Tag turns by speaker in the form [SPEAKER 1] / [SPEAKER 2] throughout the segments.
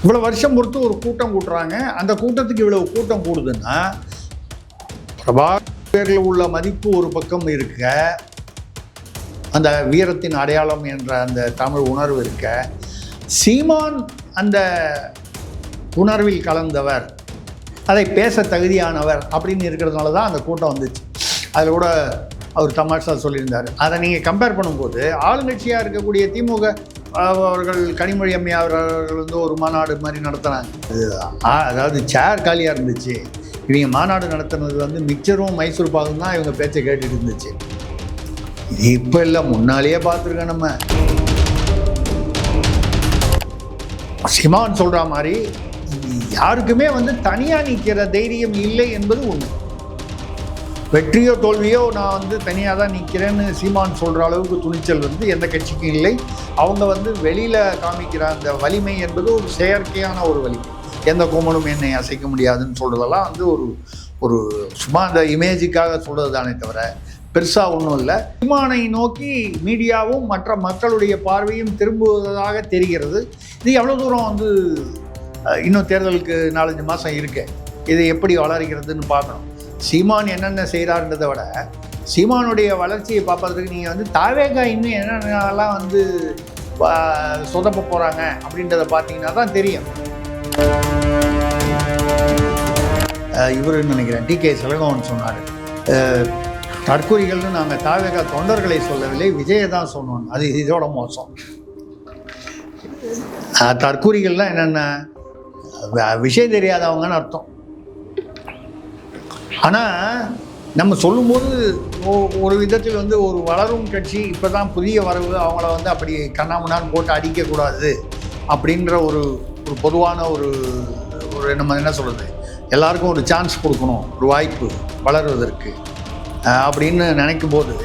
[SPEAKER 1] இவ்வளோ வருஷம் பொறுத்து ஒரு கூட்டம் கூட்டுறாங்க. அந்த கூட்டத்துக்கு இவ்வளவு கூட்டம் கூடுதுன்னா பிரபாகரில் உள்ள மதிப்பு ஒரு பக்கம் இருக்க, அந்த வீரத்தின் அடையாளம் என்ற அந்த தமிழ் உணர்வு இருக்க, சீமான் அந்த உணர்வில் கலந்தவர், அதை பேச தகுதியானவர் அப்படின்னு இருக்கிறதுனால தான் அந்த கூட்டம் வந்துச்சு. அதில் கூட அவர் தமாஷா சொல்லியிருந்தார். அதை நீங்கள் கம்பேர் பண்ணும்போது ஆளுங்கட்சியாக இருக்கக்கூடிய திமுக அவர்கள் கனிமொழி அம்மையா அவர்கள் வந்து ஒரு மாநாடு மாதிரி நடத்துனாங்க. அதாவது சேர் காலியாக இருந்துச்சு. இவங்க மாநாடு நடத்துனது வந்து மிக்சரும் மைசூர் பாகும் தான் இவங்க பேச்சை கேட்டுட்டு இருந்துச்சு. இது இப்போ இல்லை, முன்னாலேயே பார்த்துருக்கேன். நம்ம சீமான் சொல்கிற மாதிரி யாருக்குமே வந்து தனியாக நிற்கிற தைரியம் இல்லை என்பது உண்மை. வெற்றியோ தோல்வியோ நான் வந்து தனியாக தான் நிற்கிறேன்னு சீமான் சொல்கிற அளவுக்கு துணிச்சல் வந்து எந்த கட்சிக்கும் இல்லை. அவங்க வந்து வெளியில் காமிக்கிற அந்த வலிமை என்பது ஒரு செயற்கையான ஒரு வலிமை. எந்த கோமனும் என்னை அசைக்க முடியாதுன்னு சொல்கிறதெல்லாம் வந்து ஒரு சும்மா அந்த இமேஜுக்காக சொல்கிறது தானே தவிர பெருசாக ஒன்றும் இல்லை. சீமானை நோக்கி மீடியாவும் மற்ற மக்களுடைய பார்வையும் திரும்புவதாக தெரிகிறது. இது எவ்வளோ தூரம் வந்து இன்னும் தேர்தலுக்கு 4-5 மாதம் இருக்கு, இது எப்படி வளர்கிறதுன்னு பார்க்கணும். சீமான் என்னென்ன செய்கிறார்ன்றதை விட சீமானுடைய வளர்ச்சியை பார்ப்பதற்கு நீங்கள் வந்து தாவேகா இன்னும் என்னென்னலாம் வந்து சொதப்ப போகிறாங்க அப்படின்றத பார்த்தீங்கன்னா தான் தெரியும். இவருன்னு நினைக்கிறேன் டிகே செலகோவன் சொன்னார், தற்கொலைகள்னு நாங்கள் தாவேகா தொண்டர்களை சொல்லவில்லை, விஜயை தான் சொன்னோம். அது இதோட மோசம். தற்கொலைகள்லாம் என்னென்ன விஷயம் தெரியாதவங்கன்னு அர்த்தம். ஆனால் நம்ம சொல்லும்போது ஒரு விதத்தில் வந்து ஒரு வளரும் கட்சி இப்போ தான் புதிய வரவு, அவங்கள வந்து அப்படி கண்ணாமண்ணான்னு போட்டு அடிக்கக்கூடாது அப்படின்ற ஒரு பொதுவான ஒரு நம்ம என்ன சொல்கிறது, எல்லாருக்கும் ஒரு சான்ஸ் கொடுக்கணும், ஒரு வாய்ப்பு வளருவதற்கு அப்படின்னு நினைக்கும் போது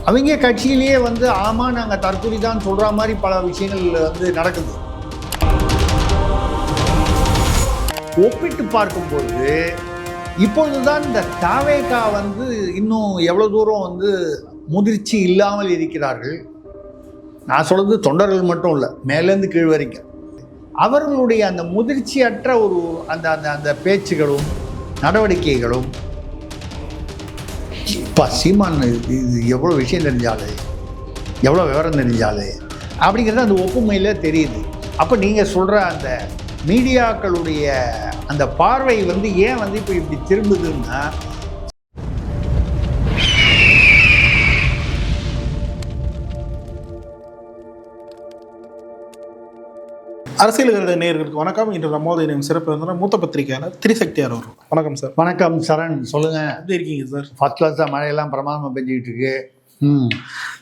[SPEAKER 1] அவங்க கட்சியிலேயே வந்து ஆமாம் நாங்கள் தற்கொலை தான் சொல்கிற மாதிரி பல விஷயங்கள் வந்து நடக்குது. ஒப்பிட்டு பார்க்கும்போது இப்பொழுதுதான் இந்த தாவேகா வந்து இன்னும் எவ்வளோ தூரம் வந்து முதிர்ச்சி இல்லாமல் இருக்கிறார்கள். நான் சொல்கிறது தொண்டர்கள் மட்டும் இல்லை, மேலேருந்து கீழ் வரைக்கும் அவர்களுடைய அந்த முதிர்ச்சியற்ற ஒரு அந்த அந்த அந்த பேச்சுகளும் நடவடிக்கைகளும் இப்போ சீமான் இது எவ்வளோ விஷயம் தெரிஞ்சாலே, எவ்வளோ விவரம் தெரிஞ்சாலே அப்படிங்கிறது அந்த ஒப்புமையில் தெரியுது. அப்போ நீங்கள் சொல்கிற அந்த மீடியாக்களுடைய அந்த பார்வை வந்து ஏன் வந்து இப்போ இப்படி திரும்புதுன்னா,
[SPEAKER 2] அரசியல் நேயர்களுக்கு வணக்கம். இன்று நம்மோது இணையும் சிறப்பு இருந்தால் மூத்த பத்திரிகையாளர் திரிசக்தியார் அவர்கள். வணக்கம் சார்.
[SPEAKER 1] வணக்கம் சரண், சொல்லுங்கள்.
[SPEAKER 2] எப்படி இருக்கீங்க சார்?
[SPEAKER 1] ஃபர்ஸ்ட் கிளாஸாக, மழையெல்லாம் பிரமாதமாக பெஞ்சிக்கிட்டு இருக்கு.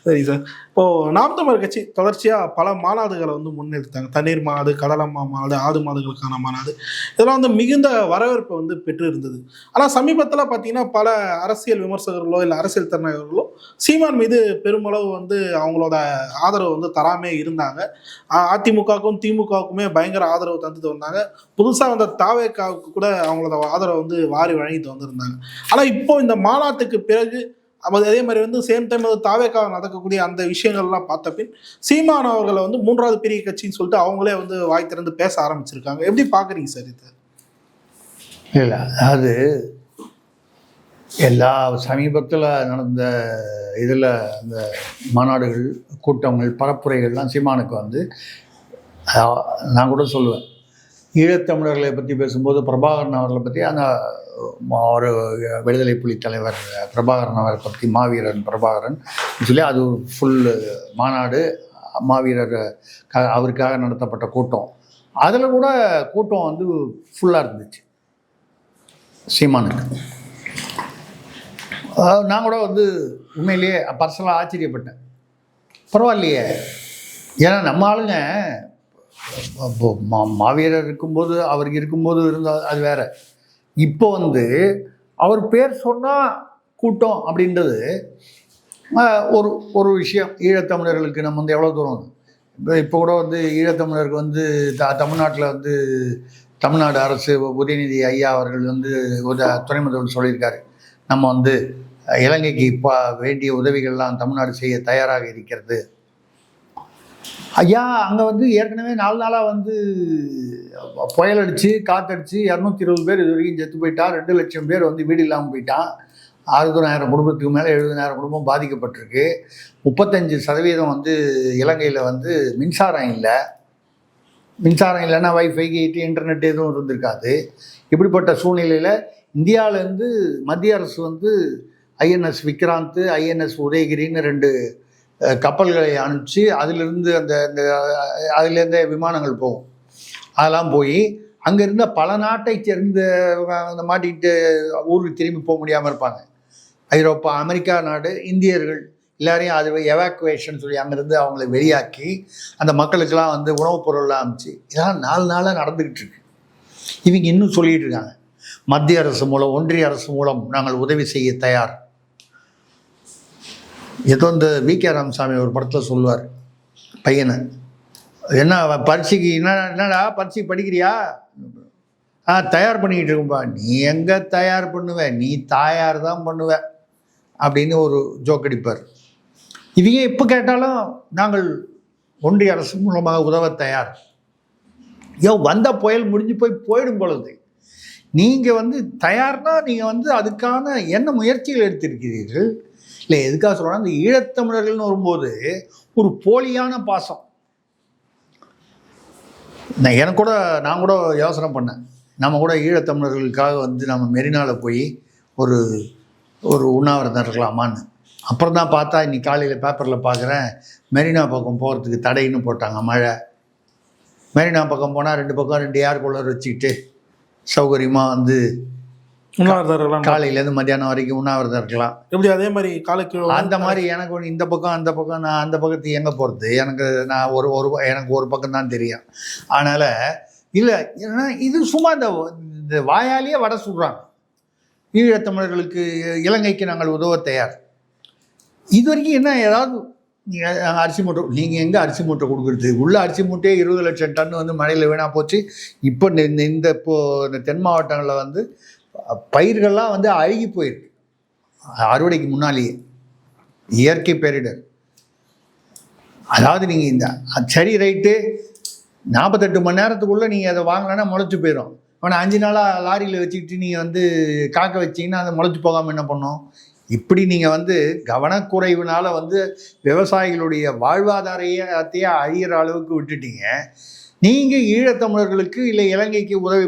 [SPEAKER 2] சரி சார். இப்போது நாம் தமிழர் கட்சி தொடர்ச்சியாக பல மாநாடுகளை வந்து முன்னெடுத்தாங்க. தண்ணீர் மாநாடு, கடலம்மா மாநாடு, ஆடு மாடுகளுக்கான மாநாடு, இதெல்லாம் வந்து மிகுந்த வரவேற்பை வந்து பெற்று இருந்தது. ஆனால் சமீபத்தில் பார்த்தீங்கன்னா பல அரசியல் விமர்சகர்களோ இல்லை அரசியல் திறனாளர்களோ சீமான் மீது பெருமளவு வந்து அவங்களோட ஆதரவு வந்து தராமே இருந்தாங்க. அதிமுகவுக்கும் திமுகவுக்குமே பயங்கர ஆதரவு தந்துட்டு வந்தாங்க. புதுசாக வந்த தாவேகாவுக்கு கூட அவங்களோட ஆதரவு வந்து வாரி வழங்கிட்டு வந்திருந்தாங்க. ஆனால் இப்போ இந்த மாநாட்டுக்கு பிறகு அதே மாதிரி வந்து சேம் டைம் தாவேகா நடக்கக்கூடிய அந்த விஷயங்கள்லாம் பார்த்த பின் சீமான் அவர்களை வந்து 3வது பெரிய கட்சின்னு சொல்லிட்டு அவங்களே வந்து வாய் திறந்து பேச ஆரம்பிச்சிருக்காங்க. எப்படி பார்க்குறீங்க சார் இது?
[SPEAKER 1] இல்லை, அது எல்லா சமீபத்தில் நடந்த இதில் அந்த மாநாடுகள், கூட்டங்கள், பரப்புரைகள்லாம் சீமானுக்கு வந்து நான் கூட சொல்லுவேன். ஈழத்தமிழர்களை பற்றி பேசும்போது பிரபாகரன் அவர்களை பற்றி அந்த ஒரு விடுதலை புலி தலைவர் பிரபாகரன் அவரை பற்றி மாவீரன் பிரபாகரன் சொல்லி அது ஒரு ஃபுல் மாநாடு, மாவீரர் அவருக்காக நடத்தப்பட்ட கூட்டம். அதில் கூட கூட்டம் வந்து ஃபுல்லாக இருந்துச்சு சீமானுக்கு. நான் கூட வந்து உண்மையிலேயே பர்சனலாக ஆச்சரியப்பட்டேன். பரவாயில்லையே, ஏன்னா நம்ம ஆளுங்க மாவீரர் இருக்கும்போது, அவருக்கு இருக்கும்போது இருந்தால் அது வேற. இப்போ வந்து அவர் பேர் சொன்னால் கூட்டம் அப்படின்றது ஒரு விஷயம். ஈழத்தமிழர்களுக்கு நம்ம வந்து எவ்வளோ தூரம் இப்போ கூட வந்து ஈழத்தமிழருக்கு வந்து தமிழ்நாட்டில் வந்து தமிழ்நாடு அரசு உதயநிதி ஐயா அவர்கள் வந்து ஒரு துணை முதல்வர் சொல்லியிருக்காரு, நம்ம வந்து இலங்கைக்கு இப்போ வேண்டிய உதவிகள்லாம் தமிழ்நாடு செய்ய தயாராக இருக்கிறது. ஐயா அங்கே வந்து ஏற்கனவே 4 நாளாக வந்து புயல் அடித்து காற்றடிச்சு 220 பேர் இது வரைக்கும் செத்து போயிட்டா. 2 லட்சம் பேர் வந்து வீடு இல்லாமல் போயிட்டான். 60,000 குடும்பத்துக்கு மேலே 70,000 குடும்பம் பாதிக்கப்பட்டிருக்கு. 35% வந்து இலங்கையில் வந்து மின்சாரம் இல்லை. மின்சாரம் இல்லைன்னா வைஃபைக்கு இன்டர்நெட் எதுவும் இருந்திருக்காது. இப்படிப்பட்ட சூழ்நிலையில் இந்தியாவிலேருந்து மத்திய அரசு வந்து ஐஎன்எஸ் விக்ராந்த், ஐஎன்எஸ் உதயகிரின்னு 2 கப்பல்களை அனுப்பிச்சு அதிலிருந்து அதுலேருந்தே விமானங்கள் போகும். அதெல்லாம் போய் அங்கே இருந்த பல நாட்டை சேர்ந்த அந்த மாட்டிக்கிட்டு ஊருக்கு திரும்பி போக முடியாமல் இருப்பாங்க. ஐரோப்பா, அமெரிக்கா நாடு, இந்தியர்கள் எல்லாரையும் அது எவாக்குவேஷன் சொல்லி அங்கேருந்து அவங்கள வெளியாக்கி அந்த மக்களுக்கெல்லாம் வந்து உணவுப் பொருள்லாம் அனுப்பிச்சு இதெல்லாம் 4 நாளாக நடந்துக்கிட்டு இருக்கு. இவங்க இன்னும் சொல்லிகிட்டு இருக்காங்க, மத்திய அரசு மூலம், ஒன்றிய அரசு மூலம் நாங்கள் உதவி செய்ய தயார். ஏதோ இந்த வி.கே. ராமசாமி ஒரு படத்தில் சொல்லுவார் பையனை, என்ன பரீட்சைக்கு என்னடா பரீட்சைக்கு படிக்கிறியா? தயார் பண்ணிக்கிட்டு இருக்கும்பா. நீ எங்கே தயார் பண்ணுவ, நீ தாயார் தான் பண்ணுவ அப்படின்னு ஒரு ஜோக் அடிப்பார். இவங்க எப்போ கேட்டாலும் நாங்கள் ஒன்றிய அரசு மூலமாக உதவ தயார். வந்த புயல் முடிஞ்சு போயிடும் பொழுது நீங்கள் வந்து தயார்னா நீங்கள் வந்து அதுக்கான என்ன முயற்சிகள் எடுத்திருக்கிறீர்கள்? இல்லை, எதுக்காக சொல்கிறோன்னா, இந்த ஈழத்தமிழர்கள்னு வரும்போது ஒரு போலியான பாசம். நான் கூட யோசனை பண்ணேன், நம்ம கூட ஈழத்தமிழர்களுக்காக வந்து நம்ம மெரினாவில் போய் ஒரு உண்ணாவிரதம் இருக்கலாமான்னு. அப்புறம் தான் பார்த்தா இன்னைக்கு காலையில் பேப்பரில் பார்க்குறேன், மெரினா பக்கம் போகிறதுக்கு தடைன்னு போட்டாங்க. மழை. மெரினா பக்கம் போனால் 2 பக்கம் 2 ஏர் கூலர் வச்சுக்கிட்டு சௌகரியமாக வந்து
[SPEAKER 2] உண்ணாவிரதம் இருக்கலாம்.
[SPEAKER 1] காலையிலேருந்து மத்தியானம் வரைக்கும் உண்ணாவிரதம் இருக்கலாம்.
[SPEAKER 2] எப்படி அதே மாதிரி காலைக்கு
[SPEAKER 1] அந்த மாதிரி எனக்கு ஒன்று இந்த பக்கம் அந்த பக்கம், நான் அந்த பக்கத்துக்கு எங்கே போகிறது? நான் எனக்கு ஒரு பக்கம் தான் தெரியும். அதனால் இல்லை, ஏன்னா இது சும்மா இந்த வாயாலேயே வடை சுடுறாங்க. ஈழத்தமிழர்களுக்கு இலங்கைக்கு நாங்கள் உதவ தயார். இது வரைக்கும் என்ன ஏதாவது அரிசி மூட்டை, நீங்கள் எங்கே அரிசி மூட்டை கொடுக்குறது? உள்ள அரிசி மூட்டையே 20 லட்சம் டன் வந்து மழையில் வீணாக போச்சு. இப்போ இந்த தென் மாவட்டங்களில் வந்து பயிர்கள்லாம் வந்து அழுகி போயிருக்கு அறுவடைக்கு முன்னாலேயே. இயற்கை பேரிடர். அதாவது நீங்கள் இந்த சரி ரைட்டு 48 மணி நேரத்துக்குள்ளே நீங்கள் அதை வாங்கினா முளைச்சி போயிடும். ஆனால் 5 நாளாக லாரியில் வச்சுக்கிட்டு நீங்கள் வந்து காக்க வச்சிங்கன்னா அதை முளைச்சி போகாமல் என்ன பண்ணோம்? இப்படி நீங்கள் வந்து கவனக்குறைவுனால வந்து விவசாயிகளுடைய வாழ்வாதாரத்தையே அழிகிற அளவுக்கு விட்டுட்டீங்க. நீங்கள் ஈழத்தமிழர்களுக்கு இல்லை இலங்கைக்கு உதவி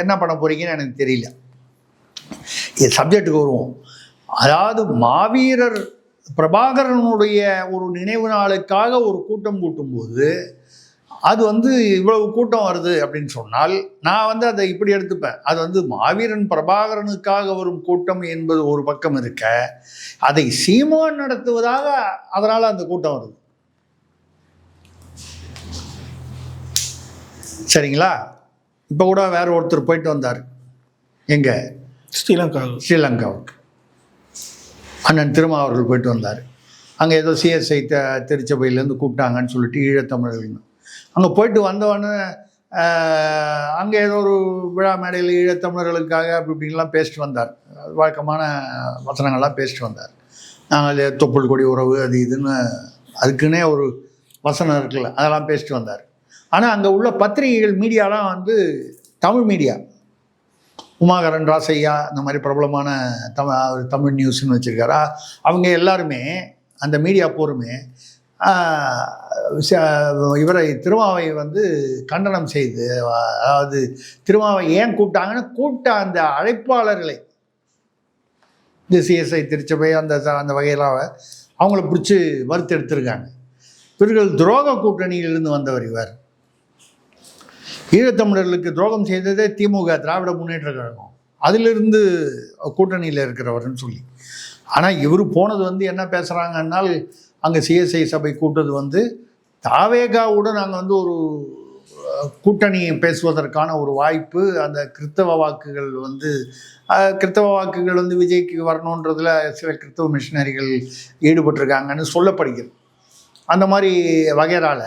[SPEAKER 1] என்ன பண்ண போகிறீங்கன்னு எனக்கு தெரியல. சப்ஜெக்டுக்கு வருவோம். அதாவது மாவீரர் பிரபாகரனுடைய ஒரு நினைவு நாளுக்காக ஒரு கூட்டம் கூட்டும்போது அது வந்து இவ்வளவு கூட்டம் வருது அப்படின்னு சொன்னால் நான் வந்து அதை இப்படி எடுத்துப்பேன். அது வந்து மாவீரன் பிரபாகரனுக்காக வரும் கூட்டம் என்பது ஒரு பக்கம் இருக்க, அதை சீமான் நடத்துவதாக அதனால் அந்த கூட்டம் வருது. சரிங்களா? இப்போ கூட வேற ஒருத்தர் போயிட்டு வந்தார். எங்கே? ஸ்ரீலங்காவுக்கு அண்ணன் திருமாவர்கள் போயிட்டு வந்தார். அங்கே ஏதோ சிஎஸ்ஐ திருச்சபையிலேருந்து கூப்பிட்டாங்கன்னு சொல்லிட்டு ஈழத்தமிழர்கள் அங்கே போயிட்டு வந்தவொடனே அங்கே ஏதோ ஒரு விழா மேடையில் ஈழத்தமிழர்களுக்காக அப்படி இப்படின்லாம் பேசிட்டு வந்தார். வழக்கமான வசனங்கள்லாம் பேசிட்டு வந்தார். நாங்கள் தொப்புள் கொடி உறவு அது இதுன்னு அதுக்குன்னே ஒரு வசனம் இருக்குல்ல, அதெல்லாம் பேசிட்டு வந்தார். ஆனால் அங்கே உள்ள பத்திரிகைகள் மீடியாலாம் வந்து தமிழ் மீடியா, உமாகரன், ராசையா, இந்த மாதிரி பிரபலமான தமிழ் நியூஸ்ன்னு வச்சுருக்காரா, அவங்க எல்லாருமே அந்த மீடியா போருமே இவரை திருமாவை வந்து கண்டனம் செய்து, அதாவது திருமாவை ஏன் கூப்பிட்ட அந்த அழைப்பாளர்களை இந்த சிஎஸ்ஐ திருச்சபை அந்த வகையில் அவங்கள பிடிச்சி வறுத்தெடுத்திருக்காங்க. இவர்கள் துரோக கூட்டணியிலிருந்து வந்தவர். இவர் ஈழத்தமிழர்களுக்கு துரோகம் செய்ததே திமுக, திராவிட முன்னேற்ற கழகம், அதிலிருந்து கூட்டணியில் இருக்கிறவர்னு சொல்லி. ஆனால் இவர் போனது வந்து என்ன பேசுகிறாங்கன்னால், அங்கே சிஎஸ்ஐ சபை கூட்டது வந்து தாவேகாவுடன் நாங்கள் வந்து ஒரு கூட்டணி பேசுவதற்கான ஒரு வாய்ப்பு, அந்த கிறித்தவ வாக்குகள் வந்து விஜய்க்கு வரணுன்றதில் சில கிறித்தவ மிஷினரிகள் ஈடுபட்டிருக்காங்கன்னு சொல்லப்படுகிறது. அந்த மாதிரி வகைரால்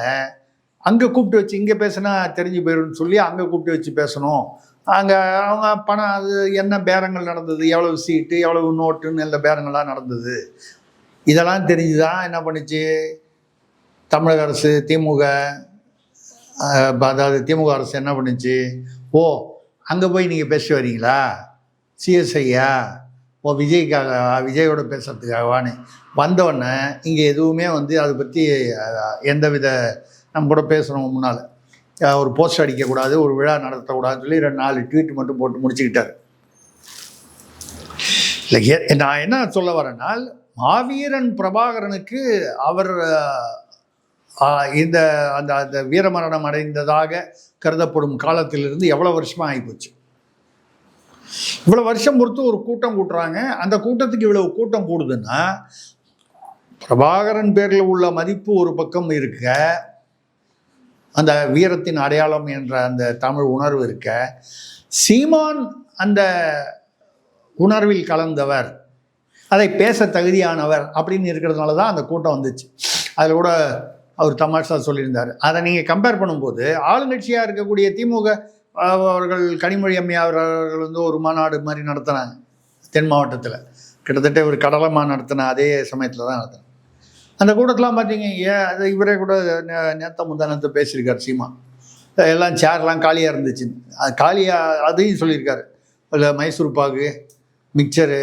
[SPEAKER 1] அங்கே கூப்பிட்டு வச்சு இங்கே பேசினா தெரிஞ்சு போயிடும்னு சொல்லி அங்கே கூப்பிட்டு வச்சு பேசணும். அங்கே அவங்க பணம், அது என்ன பேரங்கள் நடந்தது, எவ்வளவு சீட்டு, எவ்வளவு நோட்டுன்னு எல்லா பேரங்கள்லாம் நடந்தது, இதெல்லாம் தெரிஞ்சுதான் என்ன பண்ணிச்சு தமிழக அரசு, திமுக, அதாவது திமுக அரசு என்ன பண்ணுச்சு, ஓ அங்கே போய் நீங்கள் பேசிட்டு வரீங்களா, சிஎஸ்ஐயா, ஓ விஜயோட பேசுறதுக்காகவான்னு வந்தோடனே இங்கே எதுவுமே வந்து அதை பற்றி எந்தவித நம்ம கூட பேசுகிறோம் முன்னால் ஒரு போஸ்ட் அடிக்கக்கூடாது, ஒரு விழா நடத்தக்கூடாதுன்னு சொல்லி 4 ட்வீட் மட்டும் போட்டு முடிச்சுக்கிட்டார். இல்லை, நான் என்ன சொல்ல வரேன்னால், மாவீரன் பிரபாகரனுக்கு அவர் இந்த அந்த அந்த வீரமரணம் அடைந்ததாக கருதப்படும் காலத்திலிருந்து எவ்வளோ வருஷமாக ஆகிப்போச்சு. இவ்வளோ வருஷம் பொறுத்து ஒரு கூட்டம் கூட்டுறாங்க. அந்த கூட்டத்துக்கு இவ்வளவு கூட்டம் கூடுதுன்னா பிரபாகரன் பேரில் உள்ள மதிப்பு ஒரு பக்கம் இருக்க, அந்த வீரத்தின் அடையாளம் என்ற அந்த தமிழ் உணர்வு இருக்க, சீமான் அந்த உணர்வில் கலந்தவர், அதை பேச தகுதியானவர் அப்படின்னு இருக்கிறதுனால தான் அந்த கூட்டம் வந்துச்சு. அதில் கூட அவர் தமாஷா சொல்லியிருந்தார். அதை நீங்கள் கம்பேர் பண்ணும்போது ஆளுங்கட்சியாக இருக்கக்கூடிய திமுக அவர்கள் கனிமொழி அம்மையா அவர்கள் வந்து ஒரு மாநாடு மாதிரி நடத்தினாங்க தென் மாவட்டத்தில். கிட்டத்தட்ட ஒரு கடலமாக நடத்தின அதே சமயத்தில் தான் நடத்தினாங்க. அந்த கூட்டத்தெலாம் பார்த்தீங்க, அது இவரே கூட நேத்த முந்தானத்தை பேசியிருக்கார் சீமா. எல்லாம் சேர்லாம் காலியாக இருந்துச்சு, அது காலியாக அதையும் சொல்லியிருக்காரு. இல்லை மைசூர் பாகு, மிக்சரு,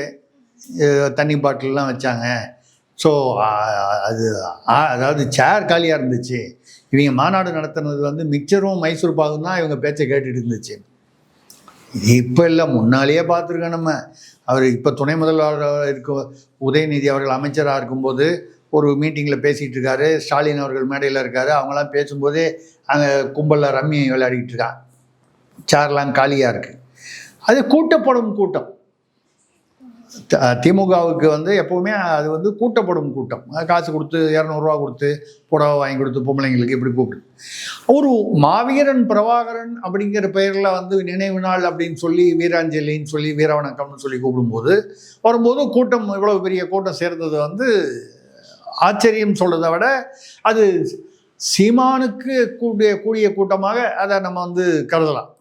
[SPEAKER 1] தண்ணி பாட்டிலெலாம் வச்சாங்க. ஸோ அதாவது சேர் காலியாக இருந்துச்சு. இவங்க மாநாடு நடத்துனது வந்து மிக்சரும் மைசூர் பாகும் தான் இவங்க பேச்சை கேட்டுட்டு இருந்துச்சு. இப்போ இல்லை, முன்னாலேயே பார்த்துருக்கோம் நம்ம. அவர் இப்போ துணை முதல்வராக இருக்க உதயநிதி அவர்கள் அமைச்சராக இருக்கும்போது ஒரு மீட்டிங்கில் பேசிகிட்டு இருக்காரு. ஸ்டாலின் அவர்கள் மேடையில் இருக்கார். அவங்களாம் பேசும்போதே அங்கே கும்பலில் ரம்மி விளையாடிக்கிட்டு இருக்கான். சேர்லாம் காலியாக இருக்குது. அது கூட்டப்படும் கூட்டம். திமுகவுக்கு வந்து எப்போவுமே அது வந்து கூட்டப்படும் கூட்டம். காசு கொடுத்து 200 ரூபா கொடுத்து புடவை வாங்கி கொடுத்து பொம்பளைங்களுக்கு இப்படி கூப்பிட்டு, ஒரு மாவீரன் பிரபாகரன் அப்படிங்கிற பெயரில் வந்து நினைவு நாள் அப்படின்னு சொல்லி வீராஞ்சலின்னு சொல்லி வீரவணக்கம்னு சொல்லி கூப்பிடும்போது வரும்போது கூட்டம் இவ்வளவு பெரிய கூட்டம் சேர்ந்தது வந்து ஆச்சரியம் சொல்றதை விட அது சீமானுக்கு கூடிய கூட்டமாக அதை நம்ம வந்து கருதலாம்.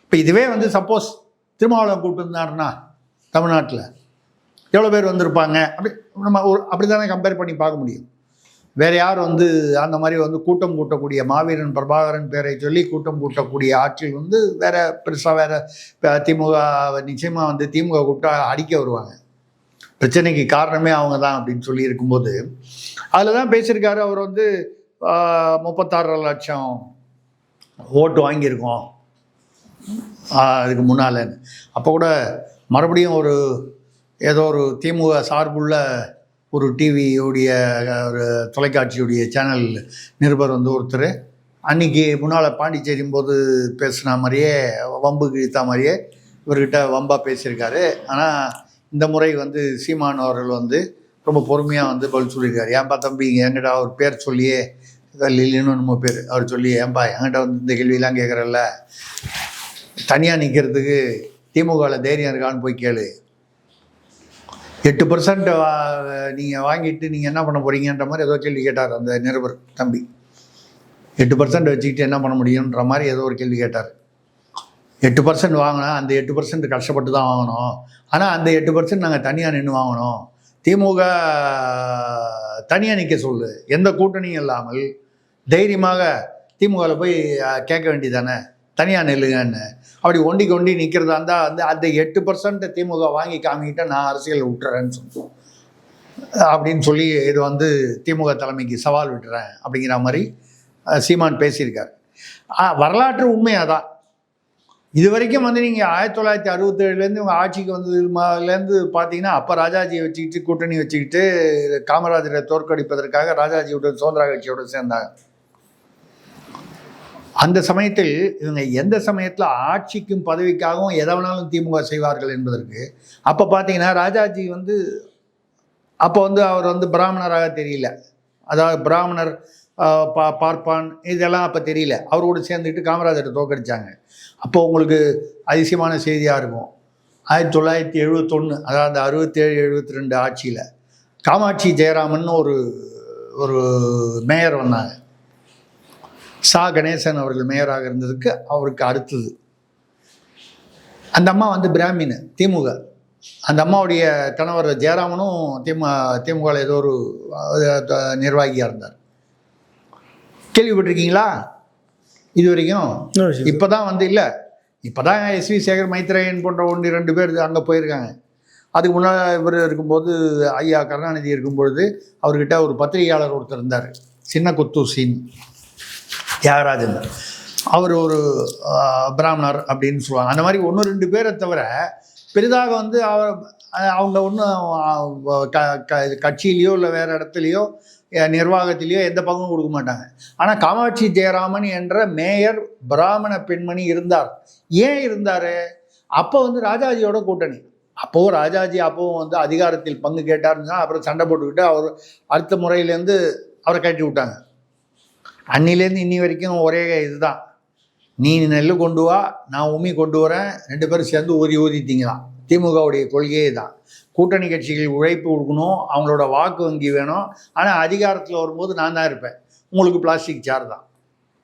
[SPEAKER 1] இப்போ இதுவே வந்து சப்போஸ் திருமாவளவன் கூப்பிட்டுருந்தாருன்னா தமிழ்நாட்டில் எவ்வளோ பேர் வந்திருப்பாங்க, அப்படி நம்ம அப்படி தானே கம்பேர் பண்ணி பார்க்க முடியும். வேறு யார் வந்து அந்த மாதிரி வந்து கூட்டம் கூட்டக்கூடிய மாவீரன் பிரபாகரன் பேரை சொல்லி கூட்டம் கூட்டக்கூடிய ஆட்சியில் வந்து வேறு பெருசாக வேறு திமுக நிச்சயமாக வந்து திமுக கூப்பிட்டா அடிக்க வருவாங்க. பிரச்சனைக்கு காரணமே அவங்க தான் அப்படின்னு சொல்லி இருக்கும்போது அதில் தான் பேசியிருக்காரு. அவர் வந்து 36 லட்சம் ஓட்டு வாங்கியிருக்கோம் அதுக்கு முன்னால். அப்போ கூட மறுபடியும் ஏதோ ஒரு திமுக சார்புள்ள ஒரு டிவியுடைய ஒரு தொலைக்காட்சியுடைய சேனல் நிருபர் வந்து ஒருத்தர் அன்றைக்கி முன்னால் பாண்டிச்சேரியும் போது பேசின மாதிரியே வம்பு கிழித்த மாதிரியே இவர்கிட்ட வம்பாக பேசியிருக்காரு. ஆனால் இந்த முறை வந்து சீமான் அவர்கள் வந்து ரொம்ப பொறுமையாக வந்து பதில் சொல்லியிருக்காரு. ஏன்பா தம்பி என்கிட்ட அவர் பேர் சொல்லியே இல்லைன்னு நம்ம பேர் அவர் சொல்லி, ஏன்பா என்கிட்ட வந்து இந்த கேள்வியெல்லாம் கேட்குறல்ல, தனியாக நிற்கிறதுக்கு திமுகவில் தைரியம் இருக்கான்னு போய் கேளு. 8% நீங்கள் வாங்கிட்டு நீங்கள் என்ன பண்ண போகிறீங்கன்ற மாதிரி ஏதோ கேள்வி கேட்டார் அந்த நிருபர் தம்பி. 8% வச்சுக்கிட்டு என்ன பண்ண முடியுன்ற மாதிரி ஏதோ ஒரு கேள்வி கேட்டார். 8% வாங்கினா அந்த 8% கஷ்டப்பட்டு தான் வாங்கணும். ஆனால் அந்த 8% நாங்கள் தனியாக நின்று வாங்கணும். திமுக தனியாக நிற்க சொல்லு, எந்த கூட்டணியும் இல்லாமல் தைரியமாக திமுகவில் போய் கேட்க வேண்டியதானே, தனியாக நெல்லுங்கன்னு. அப்படி ஒண்டி நிற்கிறதா இருந்தால் வந்து அந்த 8% திமுக வாங்கி காமிக்கிட்ட நான் அரசியல் விட்டுறேன்னு சொல்லுவோம் அப்படின்னு சொல்லி இது வந்து திமுக தலைமைக்கு சவால் விட்டுறேன் அப்படிங்கிற மாதிரி சீமான் பேசியிருக்கார். வரலாற்று உண்மையாக தான். இது வரைக்கும் வந்து நீங்கள் 1967 உங்கள் ஆட்சிக்கு வந்ததுலேருந்து பார்த்தீங்கன்னா அப்போ ராஜாஜியை வச்சுக்கிட்டு கூட்டணி வச்சுக்கிட்டு காமராஜரை தோற்கடிப்பதற்காக ராஜாஜியோட சுதந்திர கட்சியோடு சேர்ந்தாங்க. அந்த சமயத்தில் இவங்க எந்த சமயத்தில் ஆட்சிக்கும் பதவிக்காகவும் எதை வேணாலும் திமுக செய்வார்கள் என்பதற்கு அப்போ பார்த்தீங்கன்னா ராஜாஜி வந்து அப்போ வந்து அவர் வந்து பிராமணராக தெரியல. அதாவது பிராமணர் பார்ப்பான் இதெல்லாம் அப்போ தெரியல. அவரோடு சேர்ந்துக்கிட்டு காமராஜரை தோற்கடிச்சாங்க. அப்போ உங்களுக்கு அதிசயமான செய்தியாக இருக்கும். 1971 அதாவது 67-72 ஆட்சியில் காமாட்சி ஜெயராமன் ஒரு மேயர் வந்தாங்க. சா கணேசன் அவர்கள் மேயராக இருந்ததுக்கு அவருக்கு அடுத்தது அந்த அம்மா வந்து பிராமின் திமுக. அந்த அம்மாவுடைய கணவர் ஜெயராமனும் திமுகவில் ஏதோ ஒரு நிர்வாகியாக இருந்தார். கேள்விப்பட்டிருக்கீங்களா? இது வரைக்கும். இப்போ தான் வந்து இல்லை, இப்போ தான் எஸ்வி சேகர் மைத்ரேயன் போன்ற 1-2 பேர் அங்கே போயிருக்காங்க. அதுக்கு முன்னால் இவர் இருக்கும்போது ஐயா கருணாநிதி இருக்கும்பொழுது அவர்கிட்ட ஒரு பத்திரிகையாளர் ஒருத்தர் இருந்தார், சின்ன குத்தூசின் தியாகராஜன். அவர் ஒரு பிராமணர் அப்படின்னு சொல்லுவாங்க. அந்த மாதிரி 1-2 பேரை தவிர பெரிதாக வந்து அவங்க ஒன்றும் கட்சியிலையோ இல்லை வேறு இடத்துலையோ நிர்வாகத்திலேயோ எந்த பங்கும் கொடுக்க மாட்டாங்க. ஆனால் காமாட்சி ஜெயராமன் என்ற மேயர் பிராமண பெண்மணி இருந்தார். ஏன் இருந்தார்? அப்போ வந்து ராஜாஜியோட கூட்டணி. அப்போவும் ராஜாஜி அப்போவும் வந்து அதிகாரத்தில் பங்கு கேட்டாருன்னா அப்புறம் சண்டை போட்டுக்கிட்டு அவர் அடுத்த முறையிலேருந்து அவரை கட்டி விட்டாங்க. அன்னிலேருந்து இன்னி வரைக்கும் ஒரே இதுதான், நீ நெல் கொண்டு வா, நான் உமி கொண்டு வரேன், 2 பேரும் சேர்ந்து ஊதித்திங்களாம். திமுகவுடைய கொள்கையே தான். கூட்டணி கட்சிகள் உழைப்பு கொடுக்கணும், அவங்களோட வாக்கு வங்கி வேணும், ஆனால் அதிகாரத்தில் வரும்போது நான் தான் இருப்பேன், உங்களுக்கு பிளாஸ்டிக் சேர் தான்.